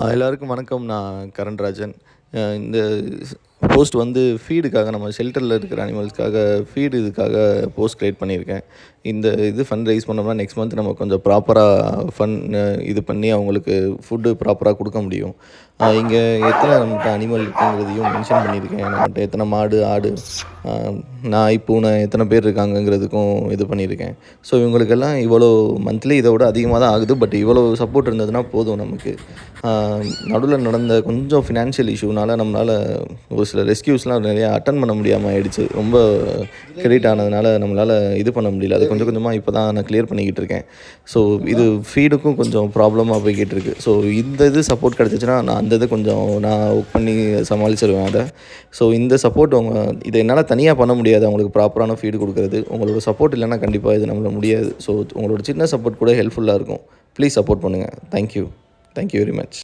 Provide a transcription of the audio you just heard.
எல்லாருக்கும் வணக்கம். நான் கரண்ராஜன். இந்த போஸ்ட் வந்து ஃபீடுக்காக நம்ம ஷெல்டரில் இருக்கிற அனிமல்ஸ்க்காக இதுக்காக போஸ்ட் க்ரியேட் பண்ணியிருக்கேன். இந்த ஃபண்ட் ரைஸ் பண்ணோம்னா நெக்ஸ்ட் மந்த் நம்ம கொஞ்சம் ப்ராப்பராக இது பண்ணி அவங்களுக்கு ஃபுட்டு ப்ராப்பராக கொடுக்க முடியும். இங்கே எத்தனை நம்மகிட்ட அனிமல் இருக்குங்கிறதையும் மென்ஷன் பண்ணியிருக்கேன். நம்மகிட்ட எத்தனை மாடு, ஆடு, நாய், பூனை எத்தனை பேர் இருக்காங்கங்கிறதுக்கும் இது பண்ணியிருக்கேன். ஸோ இவங்களுக்கெல்லாம் இவ்வளோ மந்த்லி இதை விட அதிகமாக தான் ஆகுது. பட் இவ்வளோ சப்போர்ட் இருந்ததுன்னா போதும் நமக்கு. நடுவில் நடந்த கொஞ்சம் ஃபினான்ஷியல் இஷ்யூனால் நம்மளால் ஒரு சில ரெஸ்கியூஸ்லாம் நிறையா அட்டன் பண்ண முடியாமல் ஆயிடுச்சு. ரொம்ப கிரெடிட் ஆனதுனால நம்மளால் இது பண்ண முடியல. அது கொஞ்சம் கொஞ்சமாக இப்போ தான் நான் கிளியர் பண்ணிக்கிட்டு இருக்கேன். ஸோ இது ஃபீடுக்கும் கொஞ்சம் ப்ராப்ளமாக போய்கிட்டு இருக்குது. ஸோ இந்த சப்போர்ட் கிடச்சிச்சின்னா நான் அந்த கொஞ்சம் நான் ஒர்க் பண்ணி சமாளிச்சிருவேன் அதை. ஸோ இந்த சப்போர்ட் இதை என்னால் தனியாக பண்ண முடியாது. அவங்களுக்கு ப்ராப்பரான ஃபீடு கொடுக்குறது உங்களோட சப்போர்ட் இல்லைன்னா கண்டிப்பாக இது நம்மளால் முடியாது. ஸோ உங்களோட சின்ன சப்போர்ட் கூட ஹெல்ப்ஃபுல்லாக இருக்கும். ப்ளீஸ் சப்போர்ட் பண்ணுங்கள். Thank you very much.